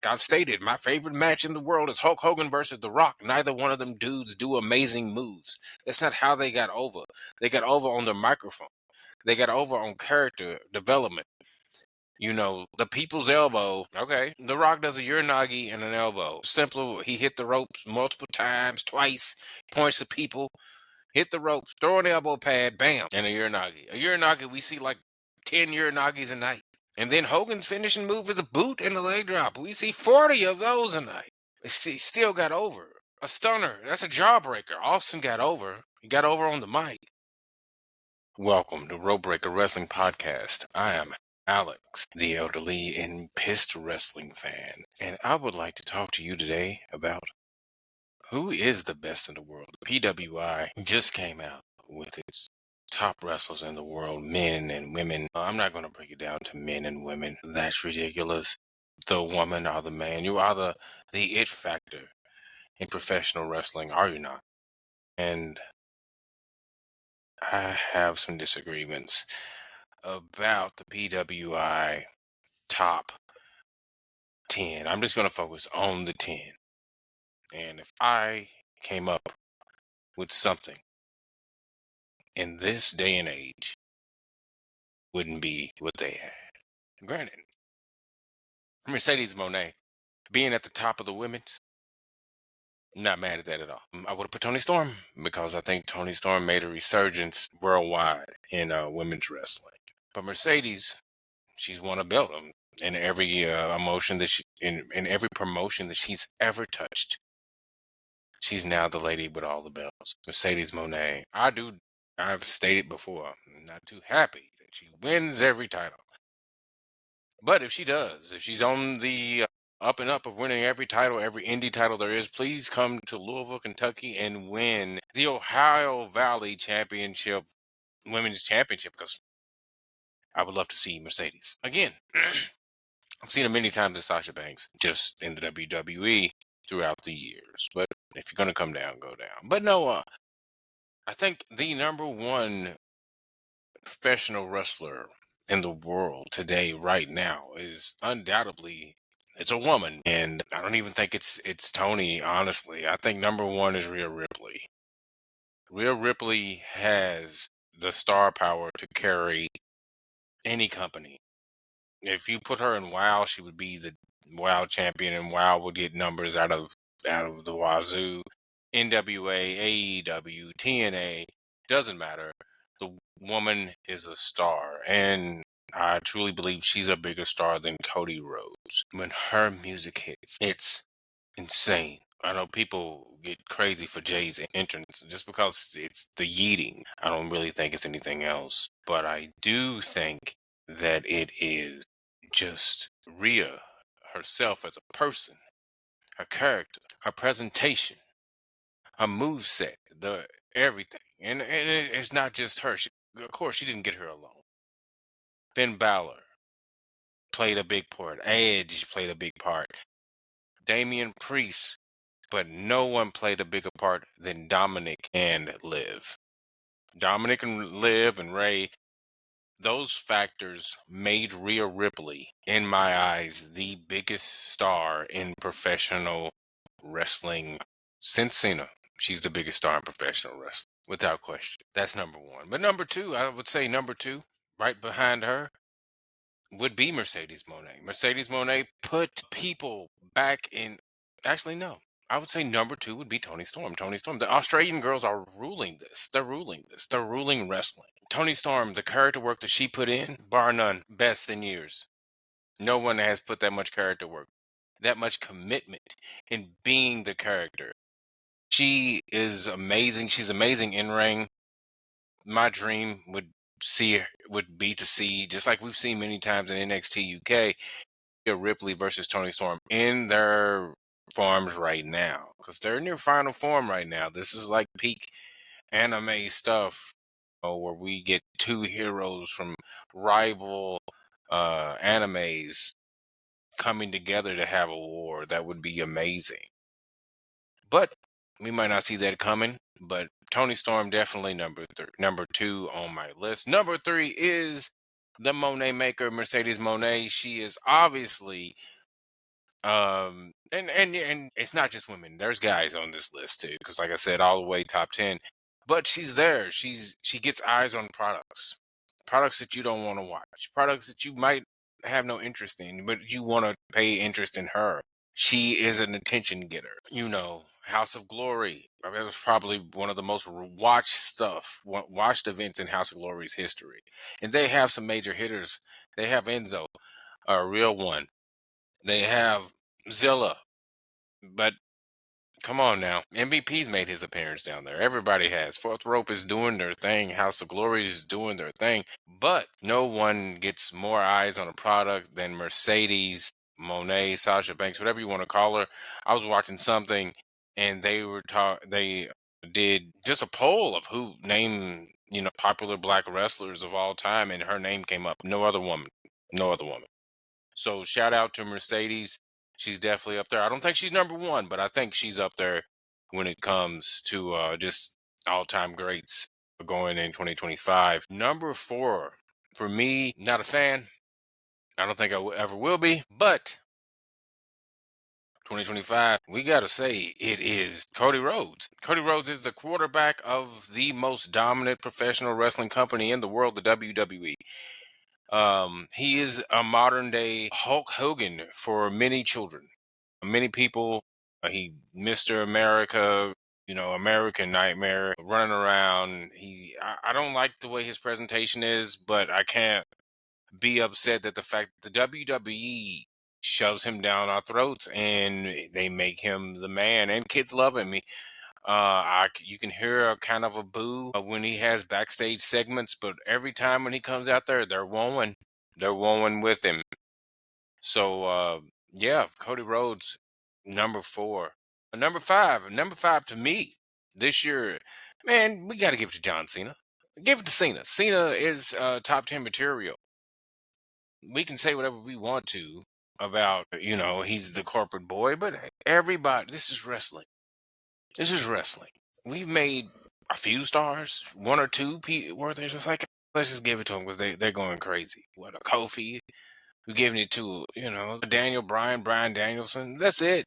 I've stated, my favorite match in the world is Hulk Hogan versus The Rock. Neither one of them dudes do amazing moves. That's not how they got over. They got over on their microphone. They got over on character development. You know, the people's elbow. Okay. The Rock does a Uranagi and an elbow. Simple. He hit the ropes multiple times, twice, points to people, hit the ropes, throw an elbow pad, bam, and a Uranagi. A Uranagi, we see like 10 Uranagis a night. And then Hogan's finishing move is a boot and a leg drop. We see 40 of those a night. He still got over. A stunner. That's a jawbreaker. Austin got over. He got over on the mic. Welcome to Rope Breaker Wrestling Podcast. I am Alex, the elderly and pissed wrestling fan, and I would like to talk to you today about who is the best in the world. PWI just came out with its top wrestlers in the world, men and women. I'm not going to break it down to men and women. That's ridiculous. The woman or the man. You are the it factor in professional wrestling, are you not? And I have some disagreements about the PWI top 10. I'm just going to focus on the 10. And if I came up with something in this day and age, wouldn't be what they had. Granted, Mercedes Moné being at the top of the women's, not mad at that at all. I would have put Toni Storm because I think Toni Storm made a resurgence worldwide in women's wrestling. But Mercedes, she's won a belt in every emotion that in every promotion that she's ever touched. She's now the lady with all the belts. Mercedes Moné. I've stated before, I'm not too happy that she wins every title. But if she does, if she's on the up and up of winning every title, every indie title there is, please come to Louisville, Kentucky and win the Ohio Valley Championship, Women's Championship, because I would love to see Mercedes. Again, I've seen her many times as Sasha Banks, just in the WWE throughout the years. But if you're going to come down, go down. But no, I think the number one professional wrestler in the world today, right now, is undoubtedly it's a woman, and I don't even think it's Toni. Honestly, I think number one is Rhea Ripley. Rhea Ripley has the star power to carry any company. If you put her in WoW, she would be the WoW champion, and WoW would get numbers out of the wazoo. NWA, AEW, TNA, doesn't matter. The woman is a star, and I truly believe she's a bigger star than Cody Rhodes. When her music hits, it's insane. I know people get crazy for Jay's entrance just because it's the yeeting. I don't really think it's anything else, but I do think that it is just Rhea herself as a person, her character, her presentation, her moveset, the everything. And it's not just her. Of course, she didn't get her alone. Finn Balor played a big part. Edge played a big part. Damian Priest, but no one played a bigger part than Dominic and Liv. Dominic and Liv and Ray, those factors made Rhea Ripley, in my eyes, the biggest star in professional wrestling since Cena. She's the biggest star in professional wrestling, without question. That's number one. But number two, I would say number two, right behind her, would be Mercedes Moné. Mercedes Moné put people back in. Actually, no. I would say number two would be Toni Storm. Toni Storm. The Australian girls are ruling this. They're ruling this. They're ruling wrestling. Toni Storm, the character work that she put in, bar none, best in years. No one has put that much character work, that much commitment in being the character. She is amazing. She's amazing in ring. My dream would be to see, just like we've seen many times in NXT UK, Ripley versus Toni Storm in their forms right now, because they're in their final form right now. This is like peak anime stuff, where we get two heroes from rival animes coming together to have a war. That would be amazing. But we might not see that coming. But Toni Storm definitely number two on my list. Number three is the Monet maker, Mercedes Moné. She is obviously And it's not just women. There's guys on this list too, because like I said, all the way top 10. But she's there. She gets eyes on products that you don't want to watch, products that you might have no interest in, but you want to pay interest in her. She is an attention getter. House of Glory. I mean, it was probably one of the most watched events in House of Glory's history, and they have some major hitters. They have Enzo, a real one. They have Zilla, but come on now. MVP's made his appearance down there. Everybody has. Fourth Rope is doing their thing. House of Glory is doing their thing. But no one gets more eyes on a product than Mercedes, Monet, Sasha Banks, whatever you want to call her. I was watching something and they did just a poll of who named, popular black wrestlers of all time, and her name came up. No other woman. No other woman. So shout out to Mercedes. She's definitely up there. I don't think she's number one, but I think she's up there when it comes to just all-time greats going in 2025. Number 4, for me, not a fan. I don't think I ever will be, but 2025, we got to say it is Cody Rhodes. Cody Rhodes is the quarterback of the most dominant professional wrestling company in the world, the WWE. He is a modern day Hulk Hogan for many children, many people. He Mr. America, American Nightmare, running around. I don't like the way his presentation is, but I can't be upset that the fact that the WWE shoves him down our throats and they make him the man, and kids love him. You can hear a kind of a boo when he has backstage segments, but every time when he comes out there, they're wooing with him. So yeah, Cody Rhodes, number 4. Number five to me this year, man, we got to give it to John Cena. Give it to Cena. Cena is top 10 material. We can say whatever we want to about, he's the corporate boy, but everybody, this is wrestling. This is wrestling. We've made a few stars, one or two where they're just like, let's just give it to them because they're going crazy. What, a Kofi? We're giving it to, Daniel Bryan, Bryan Danielson. That's it.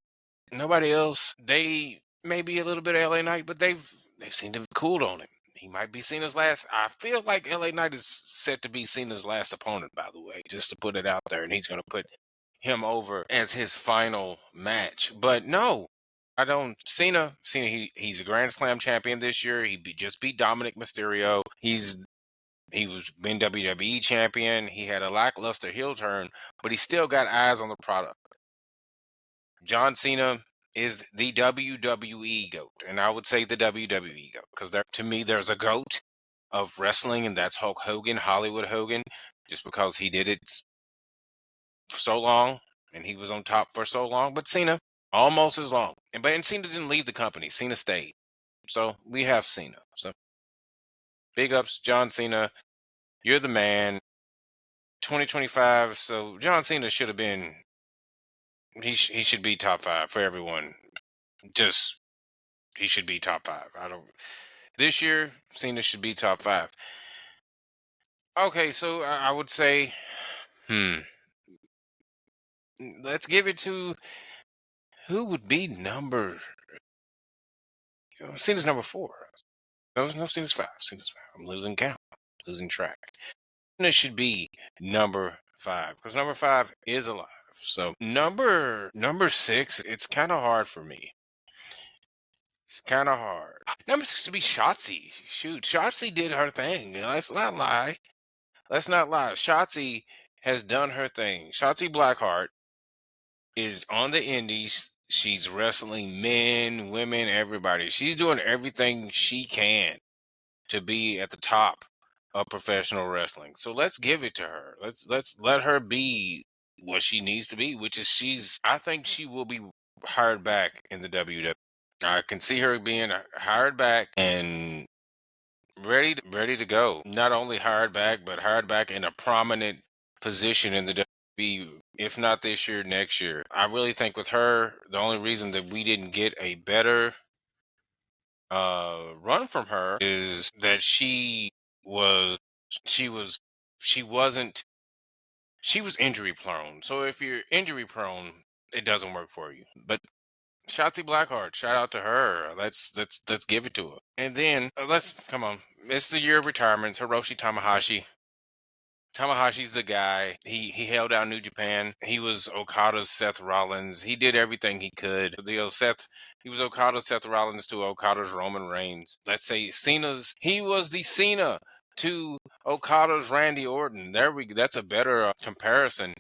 Nobody else. They may be a little bit of LA Knight, but they've seemed to have cooled on him. He might be Cena's last. I feel like LA Knight is set to be Cena's last opponent, by the way, just to put it out there. And he's going to put him over as his final match. But no, I don't. Cena, he's a Grand Slam champion this year. Just beat Dominic Mysterio. He was been WWE champion. He had a lackluster heel turn, but he still got eyes on the product. John Cena is the WWE GOAT, and I would say the WWE GOAT because to me there's a GOAT of wrestling, and that's Hulk Hogan, Hollywood Hogan, just because he did it for so long and he was on top for so long. But Cena almost as long, and Cena didn't leave the company. Cena stayed, so we have Cena. So big ups, John Cena. You're the man. 2025. So John Cena should have been. He should be top 5 for everyone. Just he should be top 5. I don't. This year, Cena should be top 5. Okay, so I would say, let's give it to who would be number. Cena's number 4. No, Cena's 5. Cena's 5. I'm losing count, losing track. Cena should be number 5 because number 5 is alive. So number 6, it's kind of hard for me. It's kind of hard. Number 6 to be Shotzi. Shoot, Shotzi did her thing. Let's not lie. Shotzi has done her thing. Shotzi Blackheart is on the indies. She's wrestling men, women, everybody. She's doing everything she can to be at the top of professional wrestling. So let's give it to her. Let's let her be what she needs to be, which is I think she will be hired back in the WWE. I can see her being hired back and ready to go. Not only hired back, but hired back in a prominent position in the WWE. If not this year, next year. I really think with her, the only reason that we didn't get a better run from her is that she was injury prone. So if you're injury prone, it doesn't work for you. But Shotzi Blackheart, shout out to her. Let's give it to her. And then let's come on. It's the year of retirement. Hiroshi Tanahashi. Tanahashi's the guy. He held out New Japan. He was Okada's Seth Rollins. He did everything he could. He was Okada's Seth Rollins to Okada's Roman Reigns. Let's say he was the Cena to Okada's Randy Orton. That's a better comparison.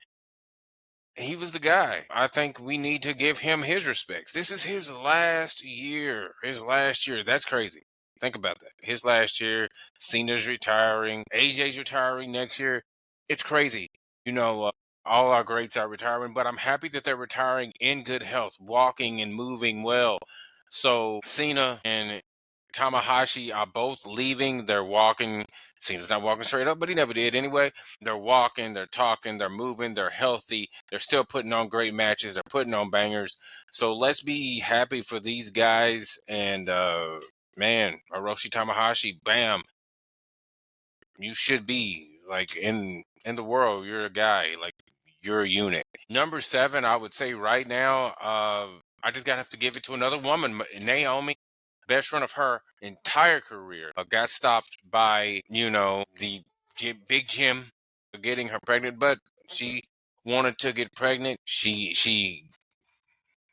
He was the guy. I think we need to give him his respects. This is his last year. His last year. That's crazy. Think about that. His last year. Cena's retiring. AJ's retiring next year. It's crazy. You know, all our greats are retiring, but I'm happy that they're retiring in good health, walking and moving well. So Cena and Tamahashi are both leaving. They're walking. Cena's not walking straight up, but he never did anyway. They're walking, they're talking, they're moving, they're healthy. They're still putting on great matches. They're putting on bangers. So let's be happy for these guys. And man, Hiroshi Tamahashi, bam, you should be like in the world. You're a guy, like you're a unit. Number 7, I would say right now. I just gotta have to give it to another woman, Naomi. Best run of her entire career. Got stopped by the Big Jim getting her pregnant, but she wanted to get pregnant. She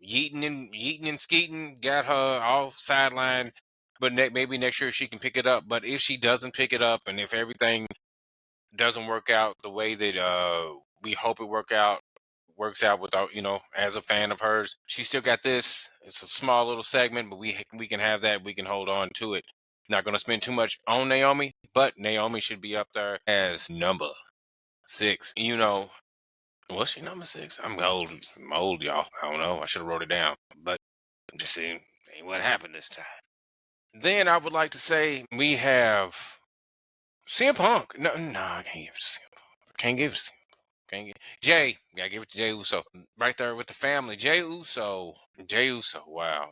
yeeting and skeeting got her off sideline, but maybe next year she can pick it up. But if she doesn't pick it up, and if everything doesn't work out the way that we hope it works out without, as a fan of hers, she still got this. It's a small little segment, but we can have that. We can hold on to it. Not going to spend too much on Naomi, but Naomi should be up there as number 6. Was she number 6? I'm old. I'm old, y'all. I don't know. I should have wrote it down, but this ain't what happened this time. Then I would like to say we have CM Punk. No, I can't give it to CM Punk. Can't give it to CM Punk. Can't give Jay. Gotta give it to Jay Uso. Right there with the family. Jay Uso. Jay Uso. Wow.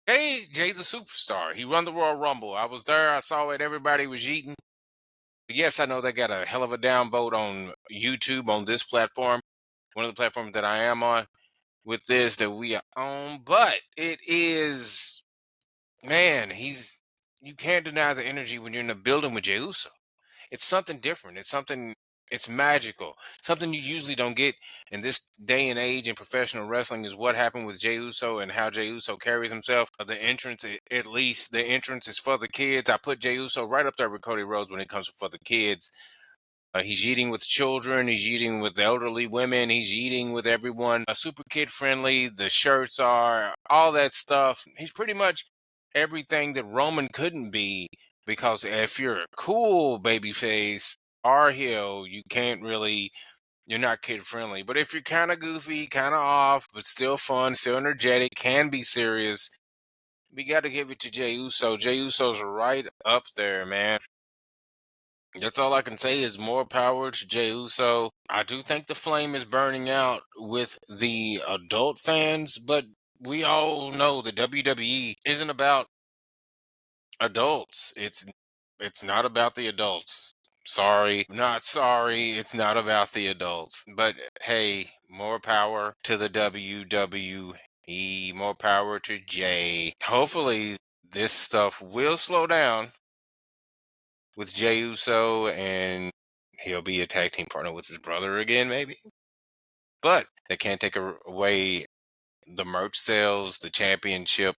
Jay's a superstar. He run the Royal Rumble. I was there. I saw it. Everybody was eating. Yes, I know they got a hell of a downvote on YouTube on this platform. One of the platforms that I am on with this that we are on. But it is, man, you can't deny the energy when you're in a building with Jey Uso. It's something different. It's magical. Something you usually don't get in this day and age in professional wrestling is what happened with Jey Uso and how Jey Uso carries himself. The entrance, at least the entrance is for the kids. I put Jey Uso right up there with Cody Rhodes when it comes to for the kids. He's eating with children. He's eating with elderly women. He's eating with everyone. Super kid friendly. The shirts are all that stuff. He's pretty much everything that Roman couldn't be, because if you're a cool babyface, R heel, you're not kid friendly. But if you're kind of goofy, kind of off, but still fun, still energetic, can be serious, we got to give it to Jey Uso. Jey Uso's right up there, man. That's all I can say is more power to Jey Uso. I do think the flame is burning out with the adult fans, but we all know the WWE isn't about adults. It's not about the adults. Sorry, not sorry. It's not about the adults. But hey, more power to the WWE. More power to Jay. Hopefully, this stuff will slow down with Jey Uso, and he'll be a tag team partner with his brother again, maybe. But they can't take away the merch sales, the championship,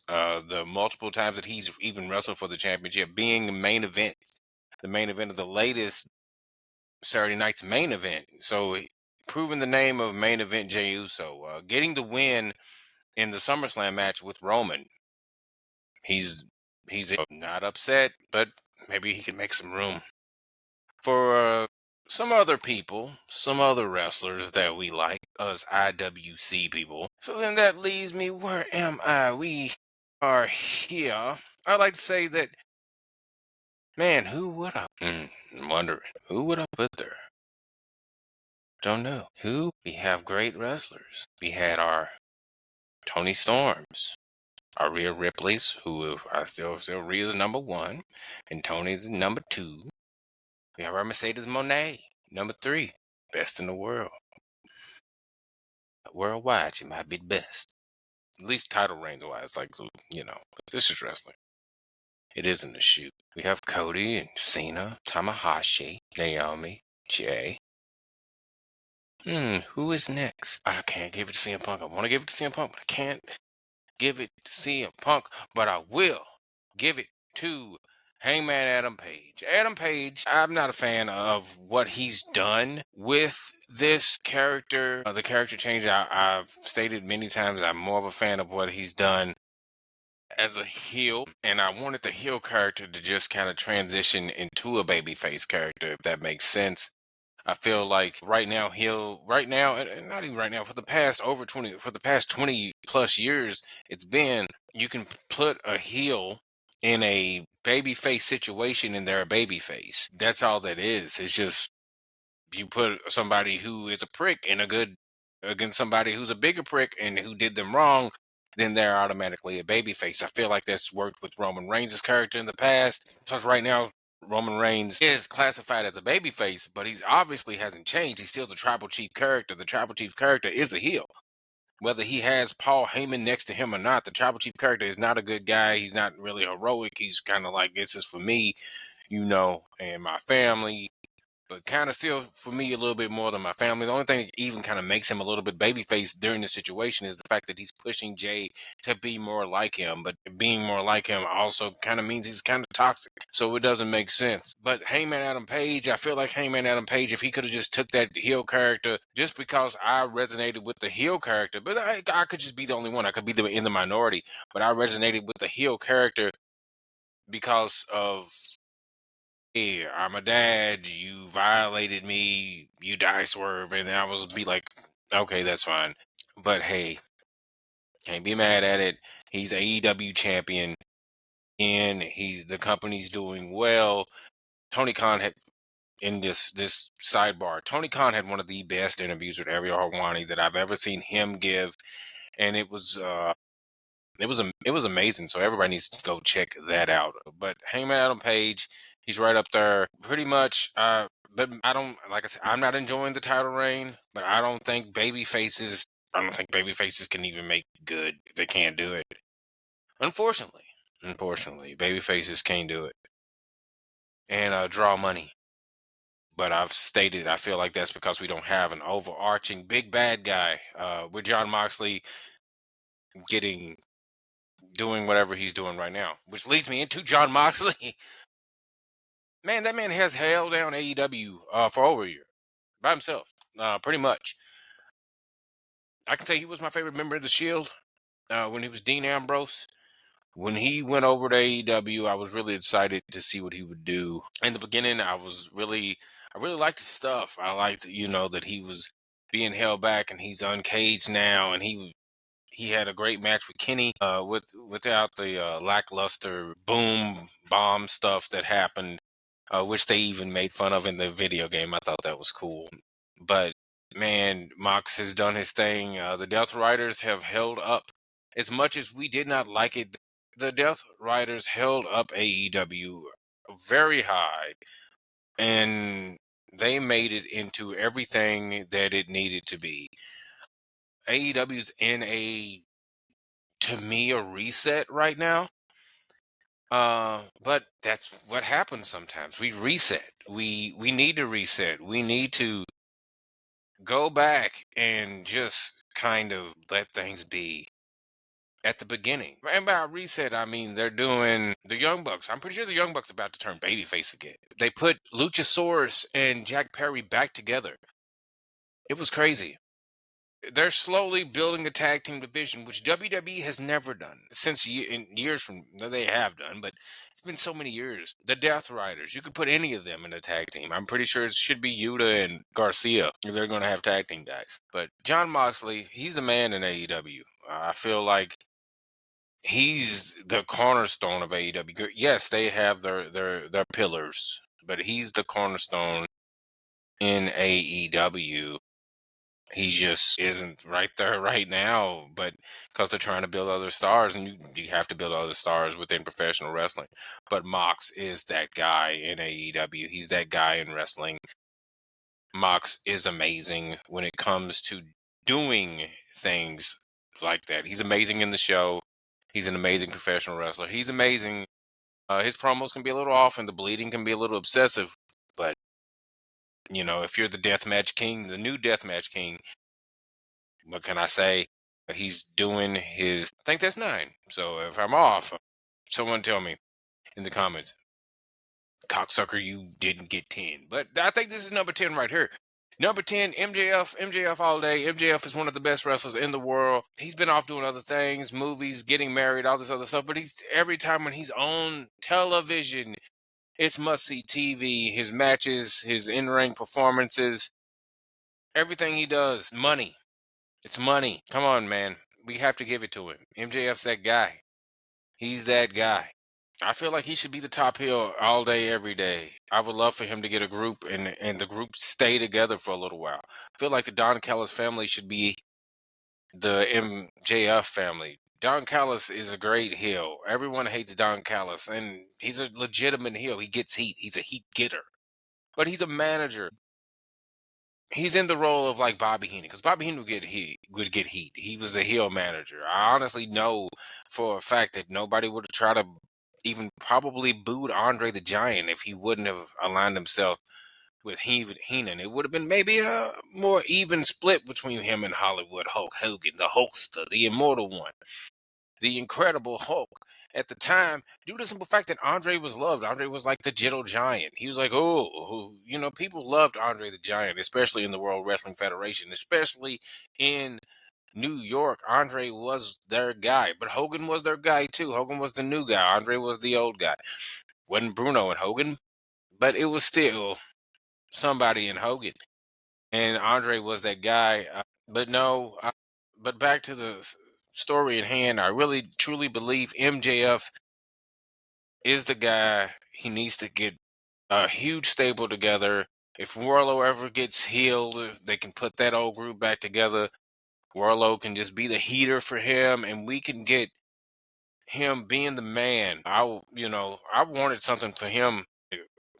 the multiple times that he's even wrestled for the championship, being the main event of the latest Saturday night's main event. So proving the name of main event Jey Uso, getting the win in the SummerSlam match with Roman. He's not upset, but maybe he can make some room for some other people, some other wrestlers that we like, us IWC people. So then that leaves me, where am I? We are here. I'd like to say that, man, who would I? I'm wondering, who would I put there? Don't know. Who? We have great wrestlers. We had our Tony Storms, our Rhea Ripley's, who are still Rhea's number 1, and Tony's number 2. We have our Mercedes Moné, number 3, best in the world. worldwide, she might be the best. At least title reigns wise, like, but this is wrestling. It isn't a shoot. We have Cody and Cena, Tamahashi, Naomi, Jay. Who is next? I can't give it to CM Punk. I want to give it to CM Punk, but I can't give it to CM Punk. But I will give it to Hangman Adam Page. Adam Page, I'm not a fan of what he's done with this character. The character change, I've stated many times, I'm more of a fan of what he's done as a heel, and I wanted the heel character to just kind of transition into a babyface character, if that makes sense. I feel like right now, and not even right now, for the past 20 plus years, it's been, you can put a heel in a babyface situation and they're a babyface. That's all that is. It's just, you put somebody who is a prick in a good against somebody who's a bigger prick and who did them wrong, then they're automatically a babyface. I feel like that's worked with Roman Reigns' character in the past, because right now Roman Reigns is classified as a babyface, but he's obviously hasn't changed. He's still the tribal chief character. The tribal chief character is a heel. Whether he has Paul Heyman next to him or not, the tribal chief character is not a good guy. He's not really heroic. He's kind of like, this is for me, and my family, but kind of still for me a little bit more than my family. The only thing that even kind of makes him a little bit babyface during the situation is the fact that he's pushing Jay to be more like him. But being more like him also kind of means he's kind of toxic. So it doesn't make sense. But Hangman Adam Page, I feel like Hangman Adam Page, if he could have just took that heel character, just because I resonated with the heel character, but I could just be the only one. I could be in the minority, but I resonated with the heel character because of, yeah, I'm a dad, you violated me, you die swerve, and I was be like, okay, that's fine. But hey, can't be mad at it. He's AEW champion, and the company's doing well. Tony Khan had, in this sidebar, Tony Khan had one of the best interviews with Ariel Helwani that I've ever seen him give, and it was amazing. So everybody needs to go check that out. But Hangman Adam Page, he's right up there, pretty much. But I don't, like I said, I'm not enjoying the title reign. But I don't think babyfaces. I don't think babyfaces can even make good. They can't do it. Unfortunately, babyfaces can't do it and draw money. But I've stated I feel like that's because we don't have an overarching big bad guy. With Jon Moxley doing whatever he's doing right now, which leads me into Jon Moxley. Man, that man has held down AEW for over a year by himself, pretty much. I can say he was my favorite member of the Shield when he was Dean Ambrose. When he went over to AEW, I was really excited to see what he would do. In the beginning, I really liked his stuff. I liked, that he was being held back and he's uncaged now, and he had a great match with Kenny, without the lackluster boom bomb stuff that happened, which they even made fun of in the video game. I thought that was cool. But man, Mox has done his thing. The Death Riders have held up as much as we did not like it. The Death Riders held up AEW very high, and they made it into everything that it needed to be. AEW's in to me, a reset right now. But that's what happens sometimes. We reset. We need to reset. We need to go back and just kind of let things be at the beginning. And by reset, I mean they're doing the Young Bucks. I'm pretty sure the Young Bucks are about to turn babyface again. They put Luchasaurus and Jack Perry back together. It was crazy. They're slowly building a tag team division, which WWE has never done since in years from they have done, but it's been so many years. The Death Riders, you could put any of them in a tag team. I'm pretty sure it should be Yuta and Garcia if they're going to have tag team guys. But Jon Moxley, he's the man in AEW. I feel like he's the cornerstone of AEW. Yes, they have their pillars, but he's the cornerstone in AEW. He just isn't right there right now, but because they're trying to build other stars, and you have to build other stars within professional wrestling. But Mox is that guy in AEW. He's that guy in wrestling. Mox is amazing when it comes to doing things like that. He's amazing in the show. He's an amazing professional wrestler. He's amazing. His promos can be a little off, and the bleeding can be a little obsessive. But if you're the Deathmatch King, the new Deathmatch King, what can I say? He's doing his. I think that's 9. So if I'm off, someone tell me in the comments. Cocksucker, you didn't get 10. But I think this is number 10 right here. Number 10, MJF. MJF all day. MJF is one of the best wrestlers in the world. He's been off doing other things, movies, getting married, all this other stuff. But every time when he's on television, it's must-see TV. His matches, his in-ring performances, everything he does, money. It's money. Come on, man. We have to give it to him. MJF's that guy. He's that guy. I feel like he should be the top heel all day, every day. I would love for him to get a group and the group stay together for a little while. I feel like the Don Callis family should be the MJF family. Don Callis is a great heel. Everyone hates Don Callis, and he's a legitimate heel. He gets heat. He's a heat getter. But he's a manager. He's in the role of like Bobby Heenan, because Bobby Heenan would get heat. He was a heel manager. I honestly know for a fact that nobody would have tried to even probably booed Andre the Giant if he wouldn't have aligned himself with Heenan. It would have been maybe a more even split between him and Hollywood Hulk Hogan, the Hulkster, the Immortal One, the Incredible Hulk. At the time, due to the simple fact that Andre was loved. Andre was like the gentle giant. He was like, people loved Andre the Giant, especially in the World Wrestling Federation, especially in New York. Andre was their guy, but Hogan was their guy too. Hogan was the new guy. Andre was the old guy. Wasn't Bruno and Hogan, but it was still somebody in Hogan. And Andre was that guy. But no, but back to the story at hand. I really, truly believe MJF is the guy. He needs to get a huge stable together. If Warlow ever gets healed, they can put that old group back together. Warlow can just be the heater for him, and we can get him being the man. I wanted something for him.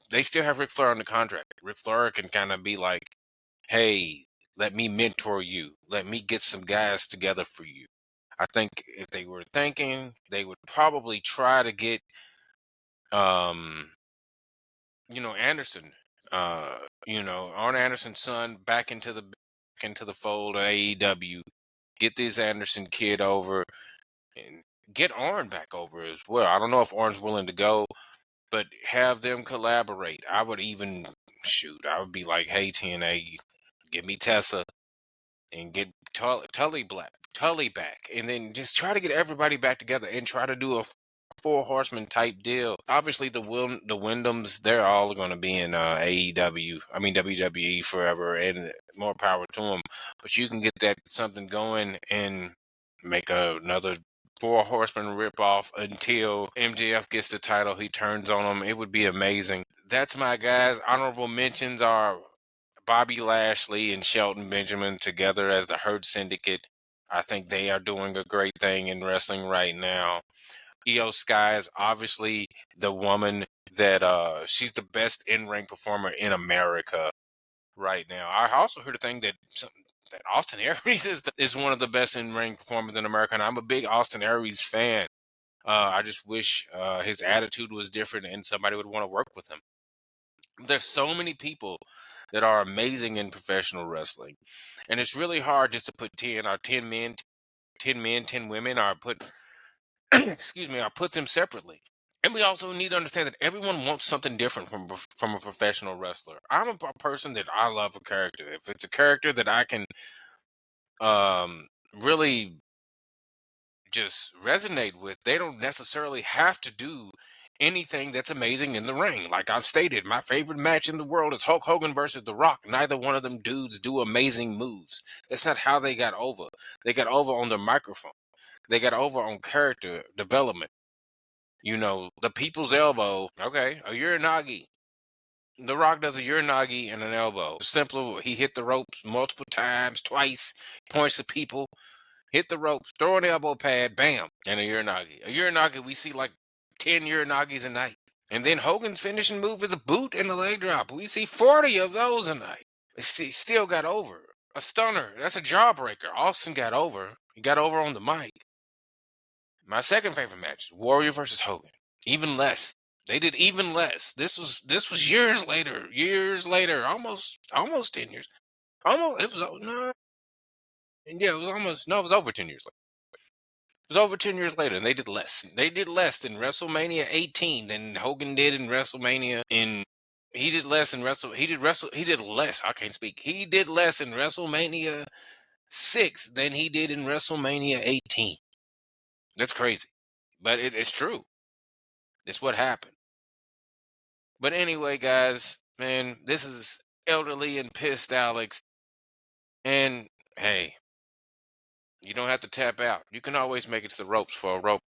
They still have Ric Flair on the contract. Ric Flair can kind of be like, hey, let me mentor you. Let me get some guys together for you. I think if they were thinking, they would probably try to get, Anderson, Arn Anderson's son back into the fold of AEW. Get this Anderson kid over and get Arn back over as well. I don't know if Arn's willing to go, but have them collaborate. I would even I would be like, hey, TNA, give me Tessa and get Tully back, and then just try to get everybody back together and try to do a four horseman type deal. Obviously, the Wyndhams, they're all going to be in AEW. I mean WWE forever, and more power to them. But you can get that something going and make another four horseman ripoff until MJF gets the title. He turns on them. It would be amazing. That's my guys. Honorable mentions are Bobby Lashley and Shelton Benjamin together as the Hurt Syndicate. I think they are doing a great thing in wrestling right now. Io Sky is obviously the woman that she's the best in-ring performer in America right now. I also heard a thing that Austin Aries is one of the best in-ring performers in America, and I'm a big Austin Aries fan. I just wish his attitude was different and somebody would want to work with him. There's so many people that are amazing in professional wrestling, and it's really hard just to put 10 or 10 men, 10 women, or put or put them separately. And we also need to understand that everyone wants something different from a professional wrestler. I'm a person that I love a character. If it's a character that I can really just resonate with, they don't necessarily have to do anything that's amazing in the ring. Like I've stated, my favorite match in the world is Hulk Hogan versus The Rock. Neither one of them dudes do amazing moves. That's not how they got over. They got over on their microphone. They got over on character development. The people's elbow. Okay, a Uranagi. The Rock does a Uranagi and an elbow. Simple. He hit the ropes multiple times, twice, points to people, hit the ropes, throw an elbow pad, bam, and a Uranagi. A Uranagi, we see like 10 Uranagis a night. And then Hogan's finishing move is a boot and a leg drop. We see 40 of those a night. He still got over. A stunner. That's a jawbreaker. Austin got over. He got over on the mic. My second favorite match, Warrior versus Hogan. Even less. They did even less. This was years later. Years later. Almost 10 years. Almost it was no. Yeah, it was almost no, it was over 10 years later. It was over 10 years later, and they did less. They did less in WrestleMania 18 than Hogan did in WrestleMania in he did less in he did less. I can't speak. He did less in WrestleMania 6 than he did in WrestleMania 18. That's crazy. But it's true. It's what happened. But anyway, guys, man, this is elderly and pissed Alex. And hey, you don't have to tap out. You can always make it to the ropes for a rope.